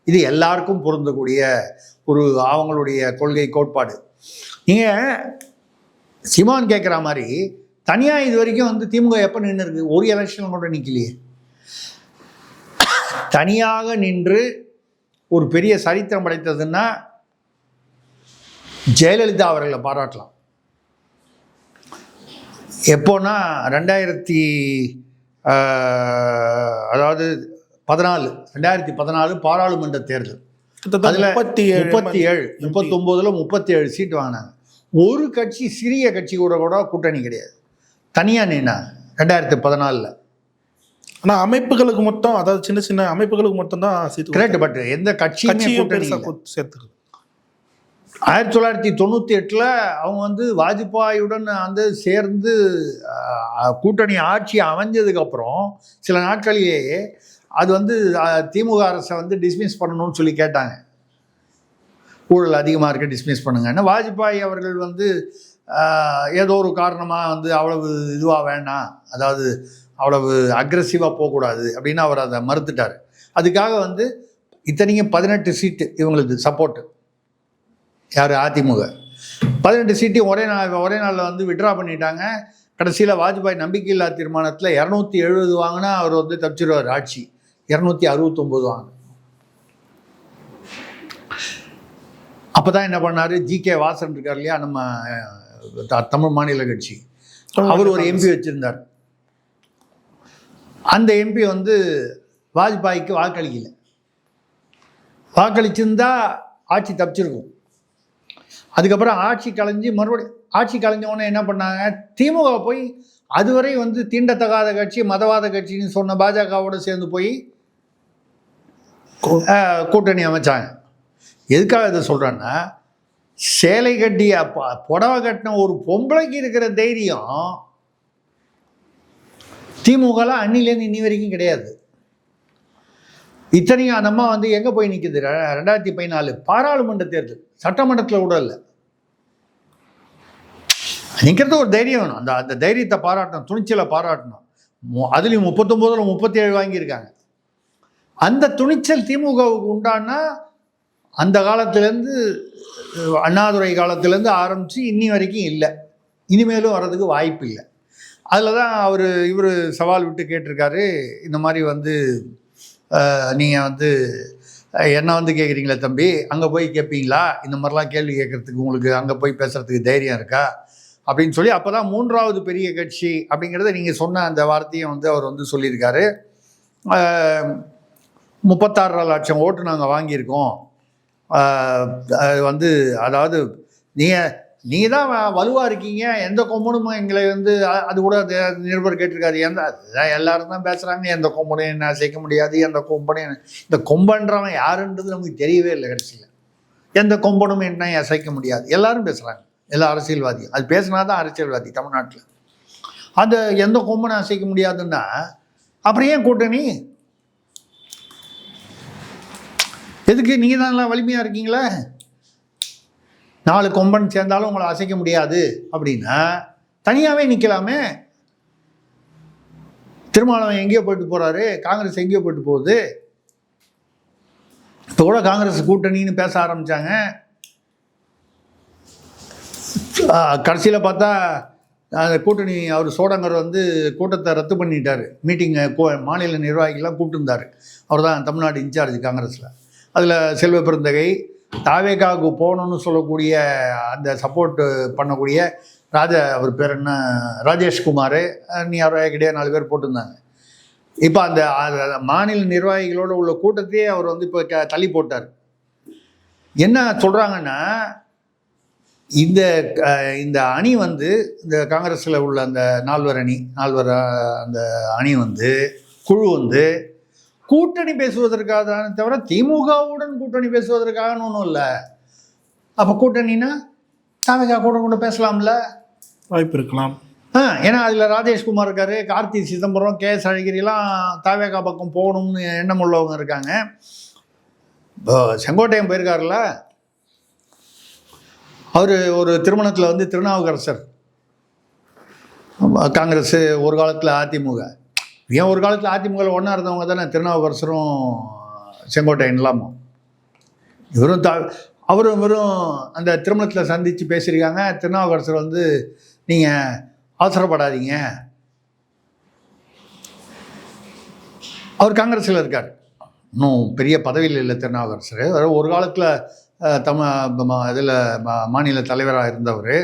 [SPEAKER 1] இது எல்லாருக்கும் பொருந்தக்கூடிய ஒரு அவங்களுடைய கொள்கை கோட்பாடு. நீங்கள் சிமான் கேட்குற மாதிரி தனியாக இது வரைக்கும் வந்து திமுக எப்போ நின்று இருக்கு? ஒரு எலெக்ஷன் கூட நிற்கலையே. தனியாக நின்று ஒரு பெரிய சரித்திரம் படைத்ததுன்னா ஜெயலலிதா அவர்களை பாராட்டலாம். எப்போன்னா 2014 பாராளுமன்ற தேர்தல். அதில் 37 சீட்டு வாங்கினாங்க. ஒரு கட்சி, சிறிய கட்சி கூட கூட்டணி கிடையாது, தனியாக நின்னாங்க 2014.
[SPEAKER 2] ஆனால் அமைப்புகளுக்கு மொத்தம், அதாவது சின்ன சின்ன அமைப்புகளுக்கு மொத்தம் தான் சீட்டு.
[SPEAKER 1] கரெக்ட். பட் எந்த கட்சியும்
[SPEAKER 2] சேர்த்து
[SPEAKER 1] 1998 அவங்க வந்து வாஜ்பாயுடன் வந்து சேர்ந்து கூட்டணி ஆட்சி அமைஞ்சதுக்கப்புறம் சில நாட்களிலேயே அது வந்து திமுக அரசை வந்து டிஸ்மிஸ் பண்ணணும்னு சொல்லி கேட்டாங்க. ஊழல் அதிகமாக இருக்க டிஸ்மிஸ் பண்ணுங்கன்னா வாஜ்பாய் அவர்கள் வந்து ஏதோ ஒரு காரணமாக வந்து அவ்வளவு இதுவாக வேண்டாம், அதாவது அவ்வளவு அக்ரெசிவாக போகக்கூடாது அப்படின்னு அவர் அதை மறுத்துட்டார். அதுக்காக வந்து இத்தனைக்கும் 18 சீட்டு இவங்களுக்கு சப்போர்ட்டு. யார்? அதிமுக 18 சீட்டையும் ஒரே நாளில் வந்து விட்ரா பண்ணிட்டாங்க. கடைசியில் வாஜ்பாய் நம்பிக்கையில்லா தீர்மானத்தில் 270 வாங்கினா அவர் வந்து தப்பிச்சிருவார் ஆட்சி. 269 வாங்க. அப்போ தான் என்ன பண்ணார், ஜி.கே. வாசன் இருக்கார் இல்லையா, நம்ம தமிழ் மாநில கட்சி, அவர் ஒரு எம்பி வச்சுருந்தார். அந்த எம்பி வந்து வாஜ்பாய்க்கு வாக்களிக்கலை. வாக்களிச்சிருந்தா ஆட்சி தப்பிச்சிருக்கும். அதுக்கப்புறம் ஆட்சி கலைஞ்சி மறுபடியும் ஆட்சி கலைஞ்சவொடனே என்ன பண்ணாங்க, திமுக போய் அதுவரை வந்து தீண்டத்தகாத கட்சி, மதவாத கட்சின்னு சொன்ன பாஜகவோடு சேர்ந்து போய் கூட்டணி அமைச்சாங்க. எதுக்காக இதை சொல்கிறேன்னா, சேலை கட்டிய புடவை கட்டின ஒரு பொம்பளைக்கு இருக்கிற தைரியம் திமுகலாம் அன்னிலேருந்து இன்னி வரைக்கும் கிடையாது. இத்தனையும் அந்த அம்மா வந்து எங்கே போய் நிற்குது? 2014 பாராளுமன்ற தேர்தல், சட்டமன்றத்தில் கூட இல்லை. நிற்கிறது ஒரு தைரியம் வேணும். அந்த தைரியத்தை பாராட்டணும், துணிச்சலை பாராட்டணும். அதுலேயும் 39 37 வாங்கியிருக்காங்க. அந்த துணிச்சல் திமுகவுக்கு உண்டானா அந்த காலத்துலேருந்து, அண்ணாதுரை காலத்துலேருந்து ஆரம்பித்து இன்னி வரைக்கும் இல்லை, இனிமேலும் வர்றதுக்கு வாய்ப்பு இல்லை. அதில் தான் இவர் சவால் விட்டு கேட்டிருக்காரு, இந்த மாதிரி வந்து நீங்கள் வந்து என்ன வந்து கேட்குறீங்களே தம்பி, அங்கே போய் கேட்பீங்களா? இந்த மாதிரிலாம் கேள்வி கேட்குறதுக்கு உங்களுக்கு அங்கே போய் பேசுகிறதுக்கு தைரியம் இருக்கா அப்படின்னு சொல்லி. அப்போ தான் 3வது பெரிய கட்சி அப்படிங்கிறத நீங்கள் சொன்ன அந்த வார்த்தையை வந்து அவர் வந்து சொல்லியிருக்காரு. 36 லட்சம் ஓட்டு நாங்கள் வாங்கியிருக்கோம். வந்து அதாவது நீங்கள் தான் வலுவாக இருக்கீங்க, எந்த கொம்பனும் எங்களை வந்து, அது கூட நிருபர் கேட்டிருக்காரு, எல்லாரும் தான் பேசுகிறாங்க, எந்த கொம்பனையும் என்ன அசைக்க முடியாது, எந்த கொம்பனையும், இந்த கொம்பன்றவன் யாருன்றது நமக்கு தெரியவே இல்லை. கடைசியில் எந்த கொம்பனும் என்ன அசைக்க முடியாது எல்லாரும் பேசுகிறாங்க, எல்லா அரசியல்வாதியும். அது பேசினா தான் அரசியல்வாதி தமிழ்நாட்டில். அந்த எந்த கொம்பனை அசைக்க முடியாதுன்னா அப்புறம் ஏன் கூட்டணி? எதுக்கு? நீங்கள் தான் எல்லாம் வலிமையாக இருக்கீங்களே, 4 கொம்பன் சேர்ந்தாலும் உங்களை அசைக்க முடியாது அப்படின்னா தனியாகவே நிற்கலாமே. திருமாவளவன் எங்கேயோ போயிட்டு போகிறாரு, காங்கிரஸ் எங்கேயோ போயிட்டு போகுது. இப்போ கூட காங்கிரஸ் கூட்டணின்னு பேச ஆரம்பித்தாங்க. கடைசியில் பார்த்தா அந்த கூட்டணி அவர் சோடங்கர் வந்து கூட்டத்தை ரத்து பண்ணிட்டார். மீட்டிங்கை மாநில நிர்வாகிகள்லாம் கூப்பிட்டுருந்தார். அவர் தான் தமிழ்நாடு இன்சார்ஜ் காங்கிரஸில். அதில் செல்வ பெருந்தகை, தாவேகாவுக்கு போகணுன்னு சொல்லக்கூடிய அந்த சப்போர்ட் பண்ணக்கூடிய அவர் பேர் என்ன, ராஜேஷ்குமார், நீ யாரோ கிடையாது 4 பேர் போட்டிருந்தாங்க. இப்போ அந்த மாநில நிர்வாகிகளோடு உள்ள கூட்டத்தையே அவர் வந்து இப்போ தள்ளி போட்டார். என்ன சொல்கிறாங்கன்னா, இந்த அணி வந்து இந்த காங்கிரஸில் உள்ள அந்த 4 அந்த அணி வந்து குழு வந்து கூட்டணி பேசுவதற்காக தானே தவிர திமுகவுடன் கூட்டணி பேசுவதற்காகன்னு ஒன்றும் இல்லை. அப்போ கூட்டணின்னா தாவேகா கூட பேசலாம்ல,
[SPEAKER 2] வாய்ப்பு இருக்கலாம்.
[SPEAKER 1] ஏன்னா அதில் ராஜேஷ்குமார் இருக்காரு, கார்த்தி சிதம்பரம், KS அழகிரிலாம் தாவேகா பக்கம் போகணும்னு எண்ணம் உள்ளவங்க இருக்காங்க. செங்கோட்டையன் போயிருக்காருல்ல, அவர் ஒரு திருமணத்தில் வந்து திருநாவுக்கரசர், காங்கிரஸ் ஒரு காலத்தில் அதிமுக, ஏன் ஒரு காலத்தில் அதிமுகவில் ஒன்றா இருந்தவங்க தானே திருநாவுக்கரசரும் செங்கோட்டையன் இல்லாமல். அவரும் அந்த திருமணத்தில் சந்தித்து பேசியிருக்காங்க. திருநாவுக்கரசர் வந்து நீங்கள் அவசரப்படாதீங்க, அவர் காங்கிரஸில் இருக்கார், இன்னும் பெரிய பதவியில் இல்லை திருநாவுக்கரசர். ஒரு காலத்தில் இதில் மாநில தலைவராக இருந்தவர்,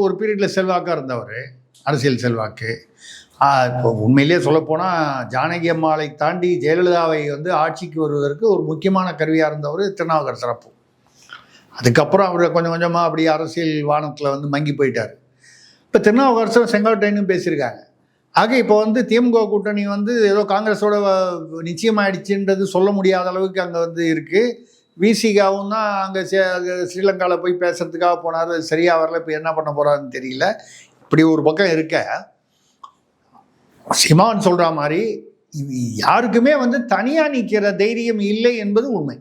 [SPEAKER 1] ஒரு பீரியடில் செல்வாக்காக இருந்தவர், அரசியல் செல்வாக்கு. இப்போ உண்மையிலேயே சொல்லப்போனால் ஜானகி அம்மாளை தாண்டி ஜெயலலிதாவை வந்து ஆட்சிக்கு வருவதற்கு ஒரு முக்கியமான கருவியாக இருந்தவர் திருநாவுக்கரசர். அப்போ அதுக்கப்புறம் அவர் கொஞ்சம் கொஞ்சமாக அப்படி அரசியல் வானத்தில் வந்து மங்கி போயிட்டார். இப்போ திருநாவுக்கரசர் செங்கோட்டையனும் பேசியிருக்காங்க. ஆக இப்போ வந்து திமுக கூட்டணி வந்து ஏதோ காங்கிரஸோட நிச்சயமாயிடுச்சுன்றது சொல்ல முடியாத அளவுக்கு அங்கே வந்து இருக்குது. விசிகாவும் தான் அங்கே ஸ்ரீலங்காவில் போய் பேசுறதுக்காக போனார், சரியாக வரல. இப்போ என்ன பண்ண போகிறாருன்னு தெரியல. இப்படி ஒரு பக்கம் இருக்க, சீமான் சொல்கிற மாதிரி யாருக்குமே வந்து தனியாக நிற்கிற தைரியம் இல்லை என்பது உண்மை.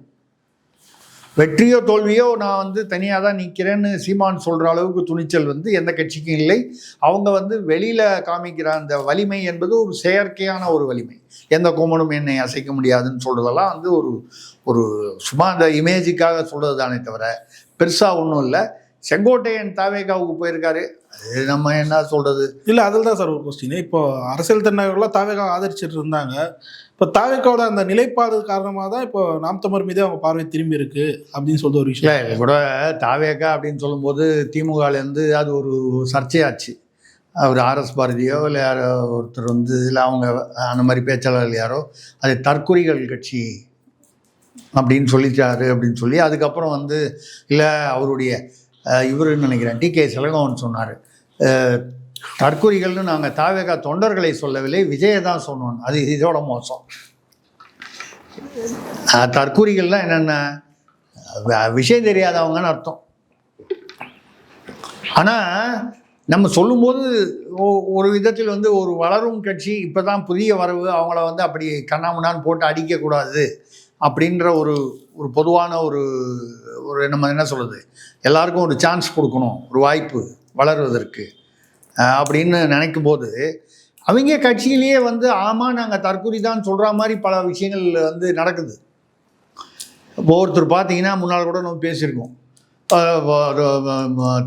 [SPEAKER 1] வெற்றியோ தோல்வியோ நான் வந்து தனியாக தான் நிற்கிறேன்னு சீமான் சொல்கிற அளவுக்கு துணிச்சல் வந்து எந்த கட்சிக்கும் இல்லை. அவங்க வந்து வெளியில் காமிக்கிற அந்த வலிமை என்பது ஒரு செயற்கையான ஒரு வலிமை. எந்த கோமனும் என்னை அசைக்க முடியாதுன்னு சொல்கிறதெல்லாம் வந்து ஒரு சும்மா அந்த இமேஜுக்காக சொல்கிறது தானே தவிர பெருசாக ஒன்றும் இல்லை. செங்கோட்டையன் தாவேகாவுக்கு போயிருக்காரு, அது நம்ம என்ன சொல்கிறது
[SPEAKER 2] இல்லை. அதில் தான் சார் ஒரு கொஸ்டின். இப்போ அரசியல் தலைவர்களாக தாவேகா ஆதரிச்சிட்டு இருந்தாங்க. இப்போ தாவேகாவோட அந்த நிலைப்பாடு காரணமாக தான் இப்போ நாம் தமிழர் மீதே அவங்க பார்வை திரும்பி இருக்கு அப்படின்னு சொல்லிட்டு ஒரு விஷயம்.
[SPEAKER 1] இல்லை கூட தாவேகா அப்படின்னு சொல்லும்போது திமுகலேருந்து அது ஒரு சர்ச்சையாச்சு. அவர் RS பாரதியோ இல்லை யாரோ ஒருத்தர் வந்து இல்லை அவங்க அந்த மாதிரி பேச்சாளர்கள் யாரோ அது தற்குறிகள் கட்சி அப்படின்னு சொல்லிட்டாரு அப்படின்னு சொல்லி அதுக்கப்புறம் வந்து இல்லை அவருடைய இவருன்னு நினைக்கிறேன் TK செலகோவன் சொன்னார், தற்குறிகள்னு நாங்கள் தாவேகா தொண்டர்களை சொல்லவில்லை, விஜயை தான் சொன்னோம். அது இதோட மோசம். தற்குறிகள்லாம் என்னென்ன விஷயம் தெரியாதவங்கன்னு அர்த்தம். ஆனால் நம்ம சொல்லும்போது ஒரு விதத்தில் வந்து ஒரு வளரும் கட்சி இப்போ தான் புதிய வரவு, அவங்கள வந்து அப்படி கண்ணாமுன்னான்னு போட்டு அடிக்கக்கூடாது அப்படின்ற ஒரு பொதுவான ஒரு நம்ம என்ன சொல்கிறது, எல்லாருக்கும் ஒரு சான்ஸ் கொடுக்கணும், ஒரு வாய்ப்பு வளருவதற்கு அப்படின்னு நினைக்கும் போது அவங்க கட்சியிலேயே வந்து ஆமாம் நாங்கள் தற்குறி தான் சொல்கிற மாதிரி பல விஷயங்கள் வந்து நடக்குது. ஒருத்தர் பார்த்தீங்கன்னா முன்னால் கூட நம்ம பேசியிருக்கோம்,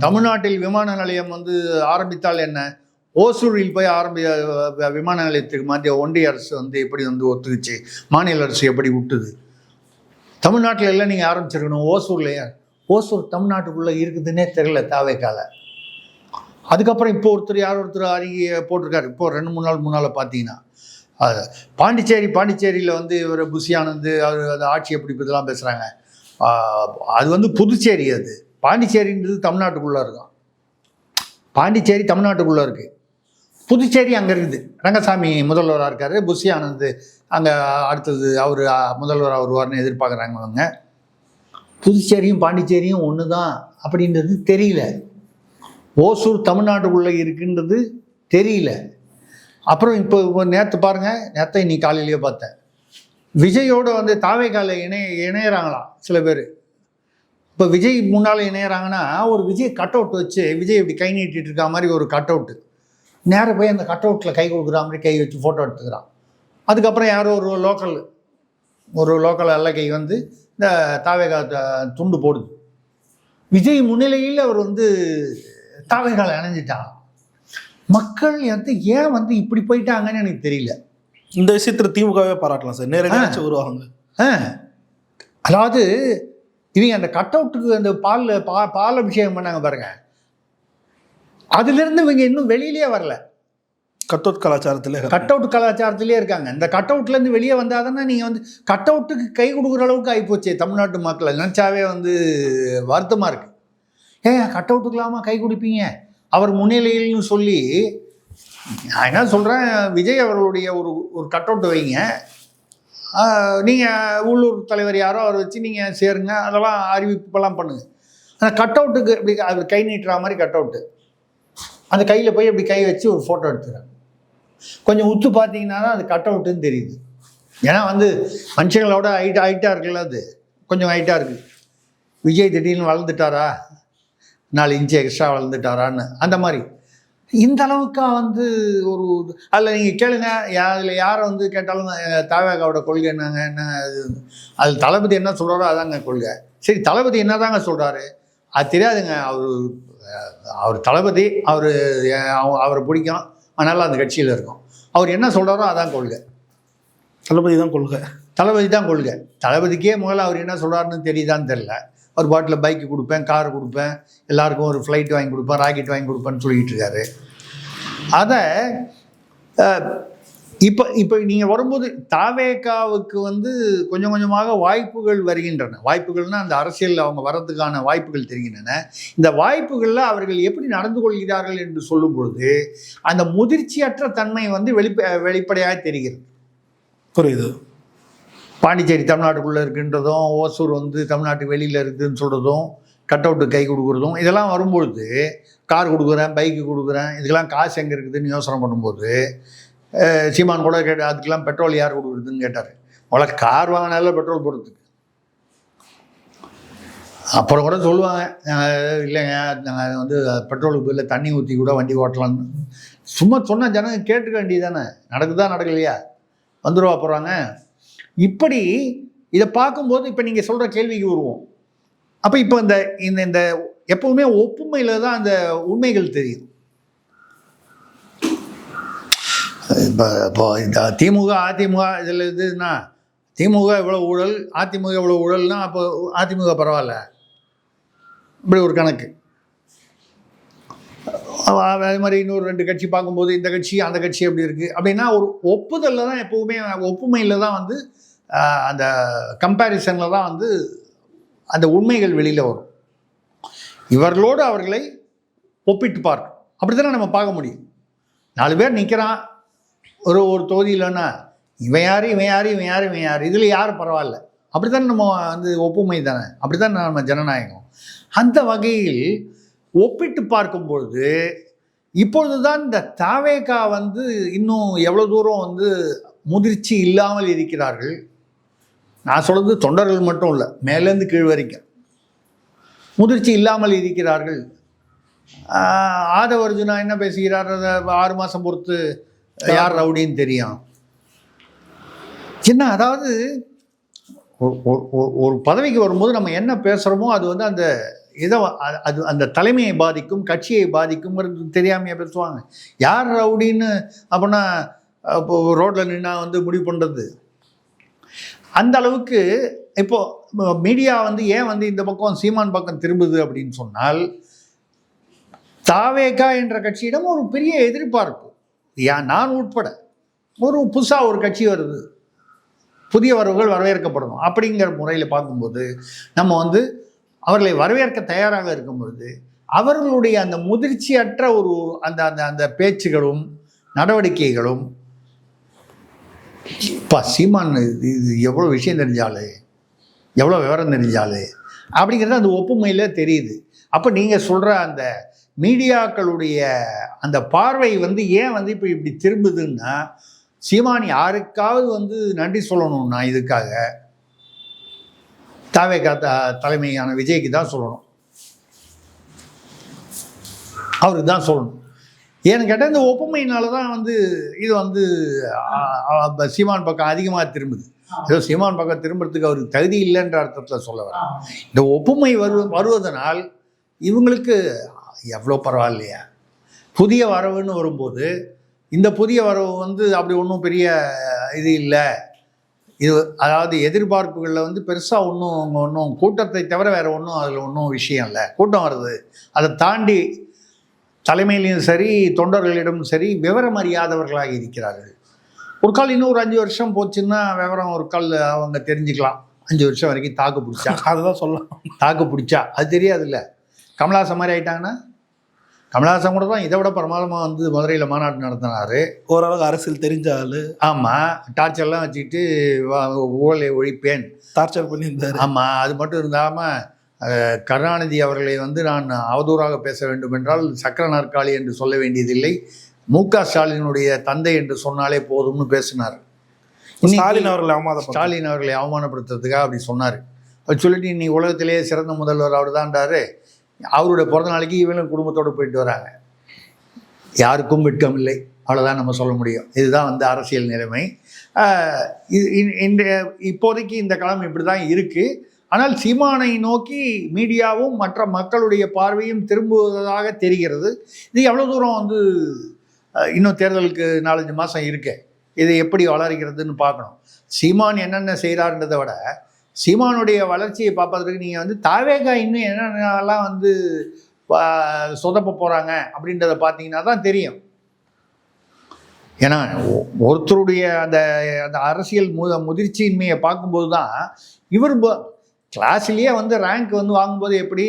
[SPEAKER 1] தமிழ்நாட்டில் விமான நிலையம் வந்து ஆரம்பித்தால் என்ன, ஓசூரில் போய் விமான நிலையத்துக்கு மாற்றிய ஒன்றிய அரசு வந்து எப்படி வந்து ஒத்துக்குச்சு, மாநில அரசு எப்படி விட்டுது, தமிழ்நாட்டில் எல்லாம் நீங்கள் ஆரம்பிச்சிருக்கணும், ஓசூர்லையா, ஓசூர் தமிழ்நாட்டுக்குள்ளே இருக்குதுன்னே தெரியல தாவேகால. அதுக்கப்புறம் இப்போ ஒருத்தர் அறிக்கை போட்டிருக்காரு, இப்போ 2-3 நாள் முன்னால் பார்த்தீங்கன்னா பாண்டிச்சேரியில் வந்து இவர் புஷி ஆனந்த் அவர் அந்த ஆட்சி எப்படி இதெல்லாம் பேசுகிறாங்க. அது வந்து புதுச்சேரி, அது பாண்டிச்சேரின்றது தமிழ்நாட்டுக்குள்ளே இருக்கும், பாண்டிச்சேரி தமிழ்நாட்டுக்குள்ளே இருக்குது, புதுச்சேரி அங்கே இருக்குது. ரங்கசாமி முதல்வராக இருக்கார், புஷி ஆனந்த் அங்கே அடுத்தது அவர் முதல்வராக வருவார்னு எதிர்பார்க்குறாங்க. அவங்க புதுச்சேரியும் பாண்டிச்சேரியும் ஒன்று தான் அப்படின்றது தெரியல, ஓசூர் தமிழ்நாட்டுக்குள்ளே இருக்குன்றது தெரியல. அப்புறம் இப்போ நேற்று பாருங்கள், நேற்று இன்னைக்கு காலையிலேயே பார்த்தேன், விஜயோடு வந்து தாவேகால இணையறாங்களாம் சில பேர். இப்போ விஜய் முன்னால் இணையறாங்கன்னா ஒரு விஜய் கட் அவுட் வச்சு விஜய் இப்படி கை நீட்டிட்டு இருக்க மாதிரி ஒரு கட் அவுட்டு, நேராக போய் அந்த கட் அவுட்டில் கை கொடுக்குற மாதிரி கை வச்சு ஃபோட்டோ எடுத்துக்கிறான். அதுக்கப்புறம் யாரோ ஒரு லோக்கல் அல்லகை வந்து இந்த தாவேகா துண்டு போடுது. விஜய் முன்னிலையில் அவர் வந்து தாவேகால இணைஞ்சிட்டாங்க. மக்கள் வந்து ஏன் வந்து இப்படி போயிட்டாங்கன்னு எனக்கு தெரியல.
[SPEAKER 2] இந்த விஷயத்தில் திமுகவே பாராட்டலாம் சார், நேரடியாக வருவாங்க.
[SPEAKER 1] அதாவது இவங்க அந்த கட் அவுட்டுக்கு அந்த பால் அபிஷேகம் பண்ணாங்க பாருங்க, அதுலேருந்து இவங்க இன்னும் வெளியிலே வரல.
[SPEAKER 2] கட் அவுட்
[SPEAKER 1] கலாச்சாரத்திலே இருக்காங்க. இந்த கட் அவுட்லேருந்து வெளியே வந்தால் தானே நீங்கள் வந்து கட் அவுட்டுக்கு கை கொடுக்குற அளவுக்கு ஆகிப்போச்சு தமிழ்நாட்டு மக்களை நினச்சாவே வந்து வருத்தமாக இருக்குது. கட் அவுட்டுக்கலாமா கை கொடுப்பீங்க அவர் முன்னிலையில்னு சொல்லி. நான் என்ன சொல்கிறேன், விஜய் அவர்களுடைய ஒரு கட் அவுட் வைங்க, நீங்கள் உள்ளூர் தலைவர் யாரோ அவரை வச்சு நீங்கள் சேருங்க, அதெல்லாம் அறிவிப்புலாம் பண்ணுங்கள். அந்த கட் அவுட்டுக்கு இப்படி அது கை நீட்டுற மாதிரி கட் அவுட்டு, அந்த கையில் போய் அப்படி கை வச்சு ஒரு ஃபோட்டோ எடுத்துக்கிறேன். கொஞ்சம் உத்து பார்த்தீங்கன்னா தான் அது கட் அவுட்டுன்னு தெரியுது. ஏன்னா வந்து மனுஷங்களோட ஹைட்டாக இருக்குல்ல, அது கொஞ்சம் ஹைட்டாக இருக்குது. விஜய் திடீர்னு வளர்ந்துட்டாரா, 4 இன்ச்சு எக்ஸ்ட்ரா வளர்ந்துட்டாரான்னு அந்த மாதிரி. இந்த அளவுக்கா வந்து ஒரு அதில் நீங்கள் கேளுங்க, அதில் யாரை வந்து கேட்டாலும் தாவேகாவோட கொள்கை என்னங்க, என்ன அது தளபதி என்ன சொல்கிறாரோ அதாங்க கொள்கை. சரி, தளபதி என்ன தாங்க சொல்கிறாரு அது தெரியாதுங்க. அவர் தளபதி, அவரை பிடிக்கும், அதனால் அந்த கட்சியில் இருக்கும். அவர் என்ன சொல்கிறாரோ அதான் கொள்கை.
[SPEAKER 2] தளபதி தான் கொள்கை. தளபதிக்கே முதல்ல அவர் என்ன சொல்கிறாருன்னு தெரியுதான்னு தெரில. ஒரு பாட்டில் பைக்கு கொடுப்பேன், கார் கொடுப்பேன், எல்லாருக்கும் ஒரு ஃப்ளைட் வாங்கி கொடுப்பேன், ராக்கெட் வாங்கி கொடுப்பேன்னு சொல்லிகிட்டு இருக்காரு. அதை இப்போ நீங்கள் வரும்போது தாவேகாவுக்கு வந்து கொஞ்சம் கொஞ்சமாக வாய்ப்புகள் வருகின்றன. வாய்ப்புகள்னால் அந்த அரசியலில் அவங்க வர்றதுக்கான வாய்ப்புகள் தெரிகின்றன. இந்த வாய்ப்புகளில் அவர்கள் எப்படி நடந்து கொள்கிறார்கள் என்று சொல்லும் பொழுது அந்த முதிர்ச்சியற்ற தன்மை வந்து வெளிப்படையாக தெரிகிறது. புரியுது.
[SPEAKER 1] பாண்டிச்சேரி தமிழ்நாட்டுக்குள்ளே இருக்குன்றதும், ஓசூர் வந்து தமிழ்நாட்டுக்கு வெளியில் இருக்குதுன்னு சொல்கிறதும், கட் அவுட்டு கை கொடுக்குறதும், இதெல்லாம் வரும்பொழுது கார் கொடுக்குறேன், பைக்கு கொடுக்குறேன், இதுக்கெல்லாம் காசு எங்கே இருக்குதுன்னு யோசனை பண்ணும்போது சீமான் கூட அதுக்கெல்லாம் பெட்ரோல் யார் கொடுக்குறதுன்னு கேட்டார். முதல்ல கார் வாங்கினால பெட்ரோல் போடுறதுக்கு. அப்புறம் கூட சொல்லுவாங்க, இல்லைங்க நாங்கள் வந்து பெட்ரோலுக்கு பதில் தண்ணி ஊற்றி கூட வண்டி ஓட்டலான்னு. சும்மா சொன்னால் ஜனங்க கேட்டுக்க வேண்டியது தானே, நடக்குதா நடக்கலையா, வந்துடுவா போகிறாங்க. இப்படி இதை பார்க்கும்போது இப்போ நீங்கள் சொல்கிற கேள்விக்கு வருவோம். அப்போ இப்போ இந்த எப்பவுமே ஒப்புமையில் தான் அந்த உண்மைகள் தெரியும். இப்போ இந்த திமுக அதிமுக இதில் இதுன்னா திமுக இவ்வளோ ஊழல், அதிமுக இவ்வளோ ஊழல்னா அப்போ அதிமுக பரவாயில்ல, இப்படி ஒரு கணக்கு. அதே மாதிரி இன்னொரு 2 கட்சி பார்க்கும்போது இந்த கட்சி அந்த கட்சி எப்படி இருக்குது அப்படின்னா ஒரு ஒப்புதலில் தான் எப்போவுமே, ஒப்புமையில் தான் வந்து அந்த கம்பேரிசனில் தான் வந்து அந்த உண்மைகள் வெளியில் வரும். இவர்களோடு அவர்களை ஒப்பிட்டு பார்க்கணும். அப்படி தானே நம்ம பார்க்க முடியும். 4 பேர் நிற்கிறான் ஒரு தொகுதியிலன்னா இவன் யார் இதில் யார் பரவாயில்ல, அப்படி தானே நம்ம வந்து ஒப்புமை தானே, அப்படி தானே நம்ம ஜனநாயகம். அந்த வகையில் ஒப்பிட்டு பார்க்கும்பொழுது இப்பொழுது தான் இந்த தாவேகா வந்து இன்னும் எவ்வளோ தூரம் வந்து முதிர்ச்சி இல்லாமல் இருக்கிறார்கள். நான் சொல்கிறது தொண்டர்கள் மட்டும் இல்லை, மேலேருந்து கீழ் வரைக்கும் முதிர்ச்சி இல்லாமல் இருக்கிறார்கள். ஆதவர்ஜுனா என்ன பேசுகிறார், 6 மாதம் பொறுத்து யார் ரவுடின்னு தெரியும். என்ன, அதாவது ஒரு பதவிக்கு வரும்போது நம்ம என்ன பேசுகிறோமோ அது வந்து அந்த இதை அது அந்த தலைமையை பாதிக்கும், கட்சியை பாதிக்குங்கிறது தெரியாமையே பேசுவாங்க. யார் ரவுடின்னு அப்படின்னா இப்போ ரோட்டில் நின்னா வந்து முடிவு பண்ணுறது. அந்த அளவுக்கு இப்போது மீடியா வந்து ஏன் வந்து இந்த பக்கம் சீமான் பக்கம் திரும்புது அப்படின்னு சொன்னால், தாவேகா என்ற கட்சியிடம் ஒரு பெரிய எதிர்பார்ப்பு, நான் உட்பட ஒரு புதுசாக ஒரு கட்சி வருது, புதிய வரவுகள் வரவேற்கப்படணும் அப்படிங்கிற முறையில் பார்க்கும்போது நம்ம வந்து அவர்களை வரவேற்க தயாராக இருக்கும் பொழுது அவர்களுடைய அந்த முதிர்ச்சியற்ற ஒரு அந்த அந்த அந்த பேச்சுகளும் நடவடிக்கைகளும், இப்போ சீமான் இது எவ்வளோ விஷயம் தெரிஞ்சாலே, எவ்வளோ விவரம் தெரிஞ்சாலே அப்படிங்கிறது அந்த ஒப்புமையில் தெரியுது. அப்போ நீங்கள் சொல்கிற அந்த மீடியாக்களுடைய அந்த பார்வை வந்து ஏன் வந்து இப்போ இப்படி திரும்புதுன்னா, சீமான் யாருக்காவது வந்து நன்றி சொல்லணும்னா இதுக்காக தாவேகா தலைமையான விஜய்க்கு தான் சொல்லணும், அவருக்கு தான் சொல்லணும். ஏன்னு கேட்டால் இந்த ஒப்புமையினால தான் வந்து இது வந்து சீமான் பக்கம் அதிகமாக திரும்புது. ஏதோ சீமான் பக்கம் திரும்புறதுக்கு அவருக்கு தகுதி இல்லைன்ற அர்த்தத்தில் சொல்ல வர, இந்த ஒப்புமை வருவதனால் இவங்களுக்கு எவ்வளோ பரவாயில்லையா. புதிய வரவுன்னு வரும்போது இந்த புதிய வரவு வந்து அப்படி ஒன்றும் பெரிய இது இல்லை, இது அதாவது எதிர்பார்ப்புகளில் வந்து பெருசாக ஒன்றும் கூட்டத்தை தவிர வேறு ஒன்றும் அதில் ஒன்றும் விஷயம் இல்லை. கூட்டம் வருது, அதை தாண்டி தலைமையிலையும் சரி தொண்டர்களிடம் சரி விவரம் அறியாதவர்களாக இருக்கிறார்கள். ஒரு கால் இன்னும் ஒரு 5 வருஷம் போச்சுன்னா விவரம் ஒரு கால் அவங்க தெரிஞ்சுக்கலாம். 5 வருஷம் வரைக்கும் தாக்கு பிடிச்சா
[SPEAKER 2] அதுதான் சொல்லலாம்.
[SPEAKER 1] தாக்கு பிடிச்சா அது தெரியாதுல்ல. கமலஹாசன் மாதிரி ஆயிட்டாங்கன்னா, கமலஹாசன் கூட தான் இதை விட பிரமாதமாக வந்து மதுரையில் மாநாடு நடத்தினார்.
[SPEAKER 2] ஓரளவுக்கு அரசியல் தெரிஞ்ச ஆள்.
[SPEAKER 1] ஆமாம், டார்ச்சர்லாம் வச்சுக்கிட்டு ஊழலை ஒழிப்பேன்
[SPEAKER 2] டார்ச்சர் பண்ணியிருந்தார்.
[SPEAKER 1] ஆமாம், அது மட்டும் இல்லாமல் கருணாநிதி அவர்களை வந்து நான் அவதூறாக பேச வேண்டும் என்றால் சக்கர நாற்காலி என்று சொல்ல வேண்டியதில்லை, மு.க. ஸ்டாலினுடைய தந்தை என்று சொன்னாலே போதும்னு பேசினார்.
[SPEAKER 2] ஸ்டாலின்
[SPEAKER 1] அவர்களை அவமானப்படுத்துறதுக்காக அப்படி சொன்னார். அவர் சொல்லிட்டு நீ உலகத்திலேயே சிறந்த முதல்வர் அவர் தான்டாரு. அவருடைய பிறந்த நாளைக்கு இவங்களும் குடும்பத்தோடு போயிட்டு வராங்க. யாருக்கும் வெட்கம் இல்லை, அவ்வளோதான் நம்ம சொல்ல முடியும். இதுதான் வந்து அரசியல் நிலைமை. இப்போதைக்கு இந்த களம் இப்படி தான் இருக்குது. ஆனால் சீமானை நோக்கி மீடியாவும் மற்ற மக்களுடைய பார்வையும் திரும்புவதாக தெரிகிறது. இது எவ்வளோ தூரம் வந்து இன்னும் தேர்தலுக்கு 4-5 மாதம் இருக்கு, இது எப்படி வளர்கிறதுன்னு பார்க்கணும். சீமான் என்னென்ன செய்கிறார்ன்றதை விட சீமானுடைய வளர்ச்சியை பார்ப்பதற்கு நீங்கள் வந்து தாவேகா இன்னும் என்னென்னலாம் வந்து சொதப்ப போகிறாங்க அப்படின்றத பார்த்தீங்கன்னா தான் தெரியும். ஏன்னா ஒருத்தருடைய அந்த அந்த அரசியல் முதிர்ச்சியின்மையை பார்க்கும்போது தான் இவர் கிளாஸ்லேயே வந்து ரேங்க் வந்து வாங்கும்போது எப்படி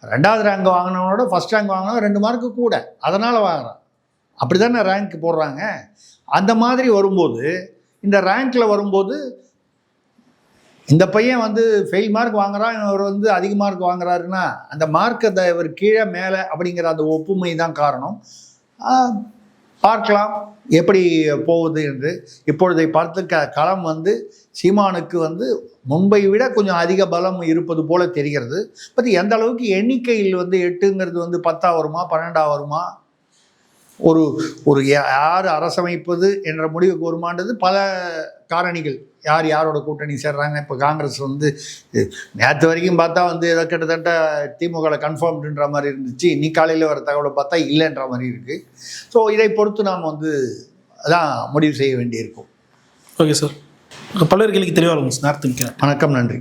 [SPEAKER 1] 2வது ரேங்க் வாங்கினவனோட ஃபஸ்ட் ரேங்க் வாங்கினவன் 2 மார்க்கு கூட, அதனால் வாங்குறான். அப்படி தானே ரேங்க் போடுறாங்க. அந்த மாதிரி வரும்போது இந்த ரேங்க்கில் வரும்போது இந்த பையன் வந்து ஃபெயில் மார்க் வாங்குறான், இவர் வந்து அதிக மார்க் வாங்குறாருன்னா அந்த மார்க்கை இவர் கீழே மேலே அப்படிங்கிற அந்த ஒப்புமை தான் காரணம். பார்க்கலாம் எப்படி போகுது என்று. இப்பொழுதை பார்த்து களம் வந்து சீமானுக்கு வந்து முன்பை விட கொஞ்சம் அதிக பலம் இருப்பது போல தெரிகிறது. பட் எந்த அளவுக்கு எண்ணிக்கையில் வந்து 8ங்கிறது வந்து 10 வருமா 12 வருமா, ஒரு யார் அரசமைப்பது என்ற முடிவுக்கு வருமானது பல காரணிகள். யார் யாரோட கூட்டணி சேர்றாங்க. இப்போ காங்கிரஸ் வந்து நேற்று வரைக்கும் பார்த்தா வந்து ஏதோ கிட்டத்தட்ட திமுகவில் கன்ஃபார்ம்டுன்ற மாதிரி இருந்துச்சு. இன்னைக்கு காலையில் வர தகவலை பார்த்தா இல்லைன்ற மாதிரி இருக்குது. ஸோ இதை பொறுத்து நாம் வந்து அதான் முடிவு செய்ய வேண்டியிருக்கும்.
[SPEAKER 2] ஓகே சார், பல்வேறு கேள்விக்கு தெளிவாக இருக்கும்.
[SPEAKER 1] வணக்கம், நன்றி.